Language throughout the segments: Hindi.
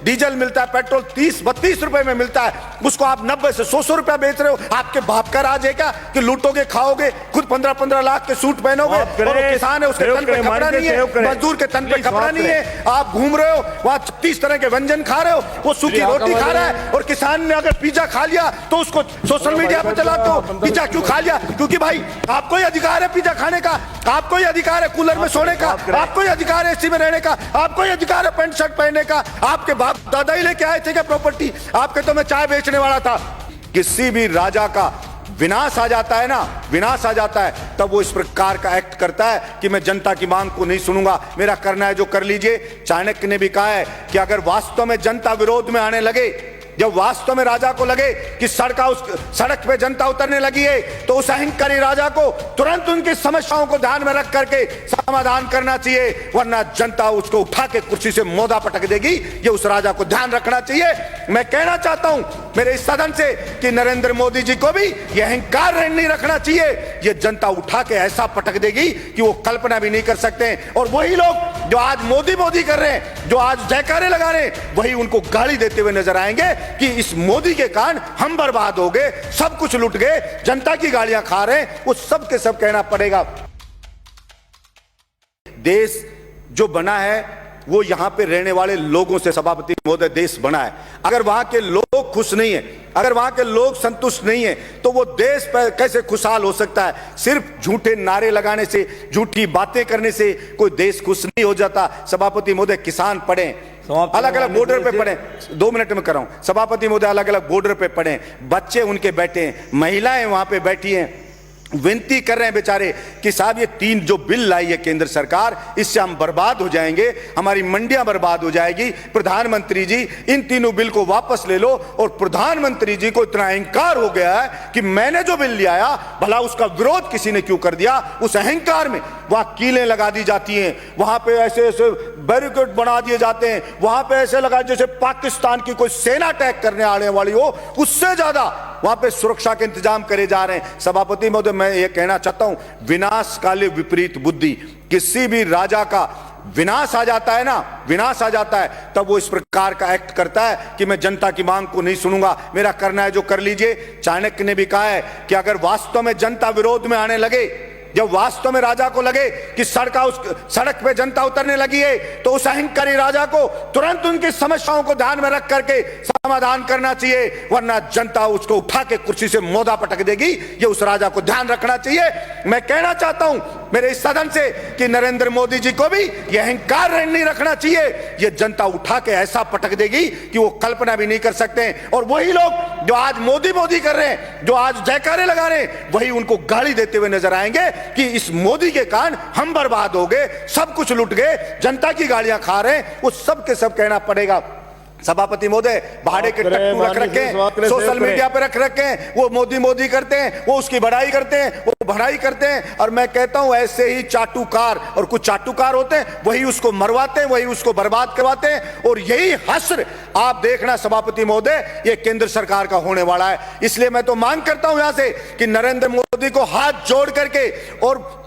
डीजल मिलता है, पेट्रोल 30-32 रुपए में मिलता है, उसको आप 90 से 100 रुपया बेच रहे हो। आपके बाप का राज है क्या कि लूटोगे, खाओगे, खुद 15-15 लाख के सूट पहनोगे, और वो किसान है उसके तन पे कपड़ा नहीं है, मजदूर के तन पे कपड़ा नहीं है, आप घूम रहे हो वहां 36 तरह के व्यंजन खा रहे हो, वो सूखी रोटी खा रहा है। और किसान ने अगर पिज्जा खा लिया तो उसको सोशल मीडिया पे चलाते हो, पिज्जा क्यों खा लिया? क्योंकि भाई आपको ही अधिकार है पिज्जा खाने का, आपको ही अधिकार है कूलर में सोने का, आपको ही अधिकार है एसी में रहने का, आपको ही अधिकार है पैंट शर्ट पहनने का। आपके बाप दादा ही लेके आए थे क्या प्रॉपर्टी? आपके तो मैं चाय बेचने वाला था। किसी भी राजा का विनाश आ जाता है ना, विनाश आ जाता है, तब वो इस प्रकार का एक्ट करता है कि मैं जनता की मांग को नहीं सुनूंगा, मेरा करना है जो कर लीजिए। चाणक्य ने भी कहा है कि अगर वास्तव में जनता विरोध में आने लगे, जब वास्तव में राजा को लगे कि सड़क पे जनता उतरने लगी है, तो उस अहंकारी राजा को तुरंत उनकी समस्याओं को ध्यान में रख करके समाधान करना चाहिए, वरना जनता उसको उठा के कुर्सी से मोदा पटक देगी। ये उस राजा को ध्यान रखना चाहिए। मैं कहना चाहता हूं मेरे इस सदन से कि नरेंद्र मोदी जी को भी ये अहंकार नहीं रखना चाहिए। ये जनता उठा के ऐसा पटक देगी कि वो कल्पना भी नहीं कर सकते। और वही लोग जो आज मोदी मोदी कर रहे हैं, जो आज जयकारे लगा रहे हैं, वही उनको गाली देते हुए नजर आएंगे कि इस मोदी के कारण हम बर्बाद हो गए, सब कुछ लुट गए, जनता की गालियां खा रहे हैं। वो सब के सब कहना पड़ेगा। देश जो बना है वो यहां पे रहने वाले लोगों से, सभापति महोदय, देश बना है। अगर वहां के लोग खुश नहीं है, अगर वहां के लोग संतुष्ट नहीं है, तो वो देश पर कैसे खुशहाल हो सकता है? सिर्फ झूठे नारे लगाने से, झूठी बातें करने से कोई देश खुश नहीं हो जाता। सभापति महोदय, किसान पढ़े, अलग अलग बॉर्डर पे पड़े, 2 मिनट में कर रहा हूं सभापति महोदय, अलग अलग बॉर्डर पे पड़े, बच्चे उनके बैठे हैं, महिलाएं वहां पे बैठी हैं, विनती कर रहे हैं बेचारे कि साहब ये 3 जो बिल लाई है केंद्र सरकार, इससे हम बर्बाद हो जाएंगे, हमारी मंडियां बर्बाद हो जाएगी। प्रधानमंत्री जी इन तीनों बिल को वापस ले लो। और प्रधानमंत्री जी को इतना अहंकार हो गया है कि मैंने जो बिल ले आया, भला उसका विरोध किसी ने क्यों कर दिया? उस अहंकार में वहां कीलें लगा दी जाती हैं, वहां पे ऐसे ऐसे बैरिकेड बना दिए जाते हैं, वहां पे ऐसे लगा जैसे पाकिस्तान की कोई सेना अटैक करने आने वाली हो, उससे ज्यादा वहां पे सुरक्षा के इंतजाम करे जा रहे हैं। सभापति महोदय, मैं ये कहना चाहता हूं, विनाश काले विपरीत बुद्धि। किसी भी राजा का विनाश आ जाता है ना, विनाश आ जाता है, तब वो इस प्रकार का एक्ट करता है कि मैं जनता की मांग को नहीं सुनूंगा, मेरा करना है जो कर लीजिए। चाणक्य ने भी कहा है कि अगर वास्तव में जनता विरोध में आने लगे, जब वास्तव में राजा को लगे कि सड़क पे जनता उतरने लगी है, तो उस अहंकारी राजा को तुरंत उनकी समस्याओं को ध्यान में रख करके समाधान करना चाहिए, वरना जनता उसको उठा के कुर्सी से मोदा पटक देगी। ये उस राजा को ध्यान रखना चाहिए। मैं कहना चाहता हूं मेरे इस सदन से कि नरेंद्र मोदी जी को भी ये अहंकार नहीं रखना चाहिए। ये जनता उठा के ऐसा पटक देगी कि वो कल्पना भी नहीं कर सकते। और वही लोग जो आज मोदी मोदी कर रहे हैं, जो आज जयकारे लगा रहे हैं, वही उनको गाली देते हुए नजर आएंगे कि इस मोदी के कारण हम बर्बाद हो गए, सब कुछ लुट गए, जनता की गालियां खा रहे हैं। वो सब के सब कहना पड़ेगा। सभापति महोदय, भाड़े के टट्टू रख रखे हैं, सोशल मीडिया पे रख रखे हैं, वो मोदी मोदी करते हैं, वो उसकी बढ़ाई करते हैं, वो बढ़ाई करते हैं। और मैं कहता हूं ऐसे ही चाटुकार, और कुछ चाटुकार होते हैं, वही उसको मरवाते हैं, वही उसको बर्बाद करवाते हैं। और यही हश्र आप देखना सभापति महोदय, ये केंद्र सरकार का होने वाला है। इसलिए मैं तो मांग करता हूं यहां से कि नरेंद्र मोदी को हाथ जोड़ करके और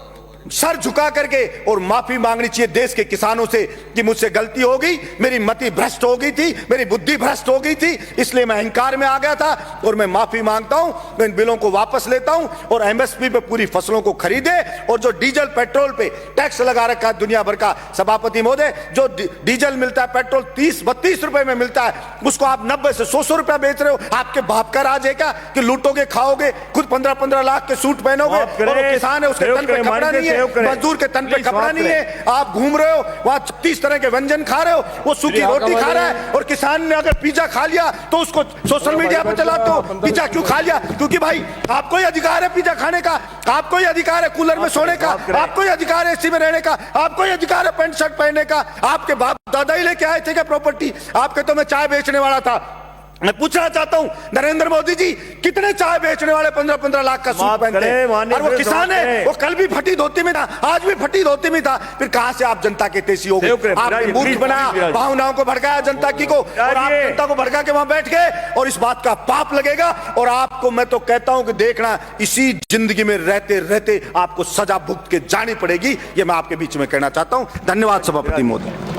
सर झुका करके और माफी मांगनी चाहिए देश के किसानों से कि मुझसे गलती हो गई, मेरी मति भ्रष्ट हो गई थी, मेरी बुद्धि भ्रष्ट हो गई थी, इसलिए मैं अहंकार में आ गया था और मैं माफी मांगता हूं, मैं इन बिलों को वापस लेता हूं और एमएसपी पे पूरी फसलों को खरीदे। और जो डीजल पेट्रोल पे टैक्स लगा रखा है दुनिया भर का, सभापति महोदय, जो डीजल मिलता है, पेट्रोल 30-32 रुपए में मिलता है, उसको आप 90 से 100 रुपया बेच रहे हो। आपके बाप का राज है क्या कि लूटोगे, खाओगे, खुद 15-15 लाख के सूट पहनोगे, और किसान है उसके तन पे कपड़ा नहीं है, मजदूर के तन पे कपड़ा नहीं है, आप घूम रहे हो वहां 36 तरह के व्यंजन खा रहे हो, वो सूखी रोटी खा रहा है। और किसान ने अगर पिज्जा खा लिया तो उसको सोशल मीडिया पे चलाते हो, पिज्जा क्यों खा लिया? क्योंकि भाई आपको ही अधिकार है पिज्जा खाने का, आपको ही अधिकार है कूलर में सोने का, आपको ही अधिकार है एसी में रहने का, आपको ही अधिकार है पैंट शर्ट पहनने का। आपके बाप दादा ही लेके आए थे क्या प्रॉपर्टी? आपके तो मैं चाय बेचने वाला था। मैं पूछना चाहता हूं नरेंद्र मोदी जी, कितने चाय बेचने वाले 15-15 लाख का सूट पहनते हैं? और वो किसान है, वो कल भी फटी धोती में था, आज भी फटी धोती में था, फिर कहां से आप जनता के तेजी हो गए? आपने मूर्ख बनाया, भावनाओं को भड़काया जनता की को, और आप जनता को भड़का के वहां बैठ गए। और इस बात का पाप लगेगा। और आपको मैं तो कहता हूं कि देखना, इसी जिंदगी में रहते रहते आपको सजा भुगत के जानी पड़ेगी। ये मैं आपके बीच में कहना चाहता हूं। धन्यवाद सभापति महोदय।